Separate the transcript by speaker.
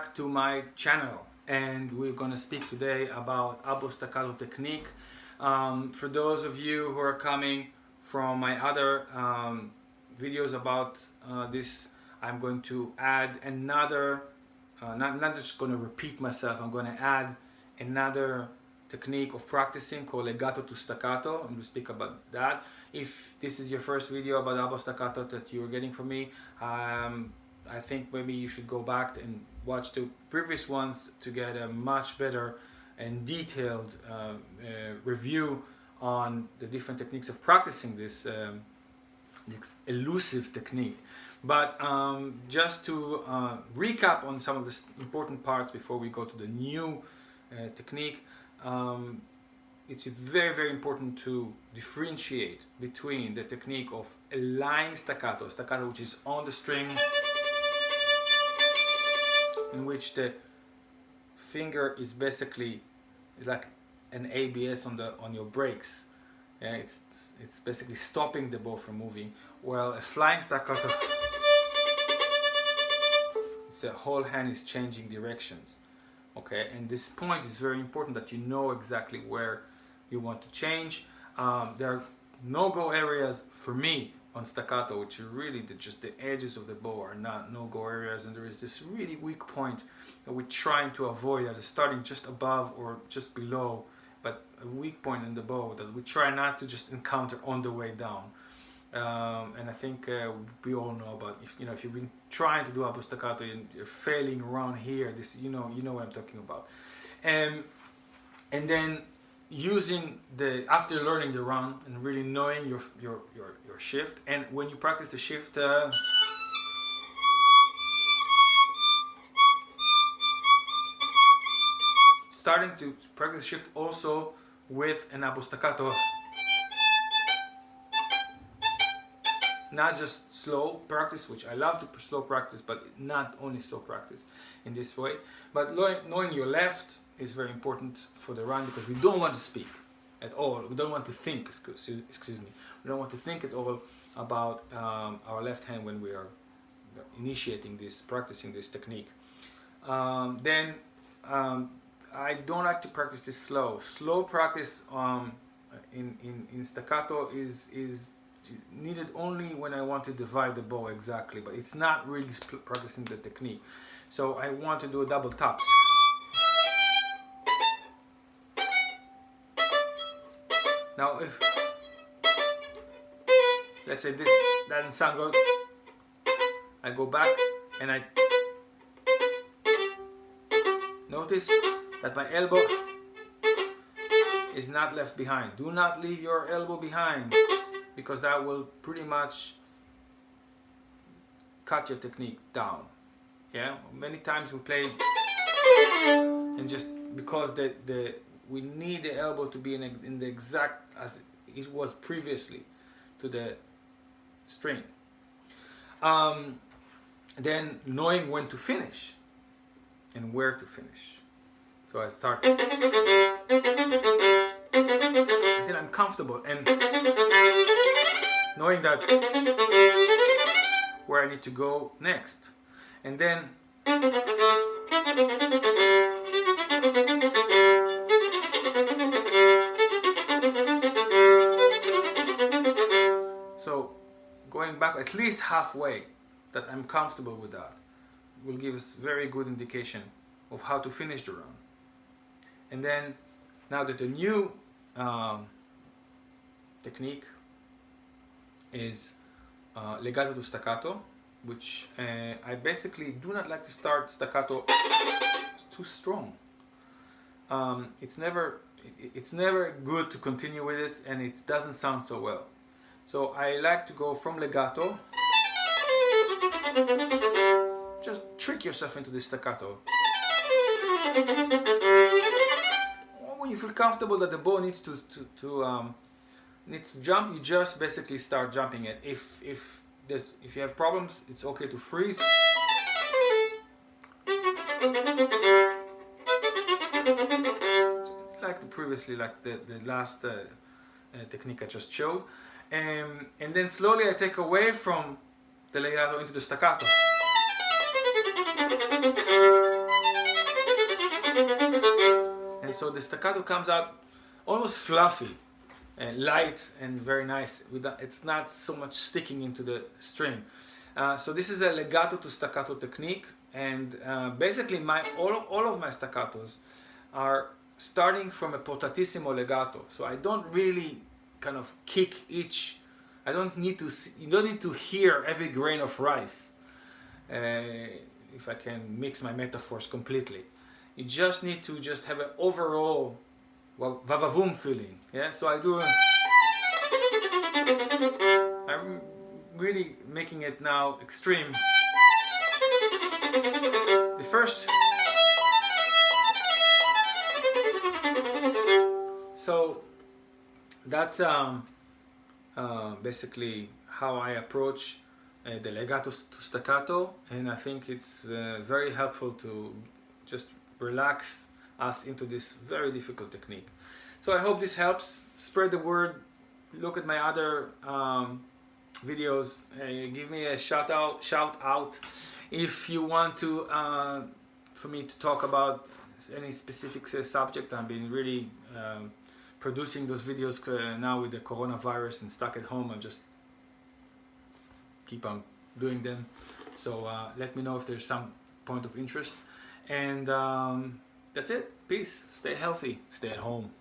Speaker 1: back to my channel, and we're going to speak today about oboe staccato technique. For those of you who are coming from my other videos about this, I'm going to add another, not just going to repeat myself, I'm going to add another technique of practicing called legato to staccato, and we'll speak about that. If this is your first video about oboe staccato that you're getting from me, I think maybe you should go back and watch the previous ones to get a much better and detailed review on the different techniques of practicing this elusive technique. But just to recap on some of the important parts before we go to the new technique, it's very, very important to differentiate between the technique of a line staccato, which is on the string, in which the finger is basically like an ABS on your brakes. Yeah, it's basically stopping the bow from moving. While a flying staccato, the whole hand is changing directions. Okay, and this point is very important, that you know exactly where you want to change. There are no-go areas for me on staccato, which are really just the edges of the bow are not no-go areas, and there is this really weak point that we're trying to avoid, that is starting just above or just below, but a weak point in the bow that we try not to just encounter on the way down. And I think we all know about, if you've been trying to do oboe staccato and you're failing around here, this you know what I'm talking about. And then using after learning the run and really knowing your shift, and when you practice the shift, starting to practice shift also with an oboe staccato. Not just slow practice, which I love to slow practice, but not only slow practice in this way. But knowing your left is very important for the run, because we don't want to speak at all. We don't want to think, excuse me. We don't want to think at all about our left hand when we are initiating this, practicing this technique. Then I don't like to practice this slow. Slow practice in staccato is needed only when I want to divide the bow exactly, but it's not really practicing the technique. So I want to do a double taps. Now if, let's say this doesn't sound good, I go back and I notice that my elbow is not left behind. Do not leave your elbow behind, because that will pretty much cut your technique down. Yeah, many times we play, and just because we need the elbow to be in the exact as it was previously to the string. Then knowing when to finish and where to finish. So I start until I'm comfortable, and knowing that where I need to go next, and then so going back at least halfway, that I'm comfortable with that, will give us very good indication of how to finish the run. And then now that the new technique is legato to staccato, which I basically do not like to start staccato too strong. It's never good to continue with this, and it doesn't sound so well. So I like to go from legato. Just trick yourself into this staccato. When you feel comfortable that the bow needs to jump, you just basically start jumping it. If you have problems, it's okay to freeze. Like the last technique I just showed, and then slowly I take away from the legato into the staccato. so the staccato comes out almost fluffy, light and very nice. It's not so much sticking into the string. So this is a legato to staccato technique, and basically all of my staccatos are starting from a portatissimo legato. So I don't really kind of kick each. I don't need to. You don't need to hear every grain of rice. If I can mix my metaphors completely, you just need to just have an overall, well, vavavoom feeling. Yeah. So I do. I'm really making it now extreme. The first. So that's basically how I approach the legato to staccato, and I think it's very helpful to just relax us into this very difficult technique. So I hope this helps. Spread the word. Look at my other videos. Give me a shout out if you want to for me to talk about any specific subject. I've been really producing those videos now with the coronavirus and stuck at home. I'm just keep on doing them. So let me know if there's some point of interest. And that's it. Peace. Stay healthy. Stay at home.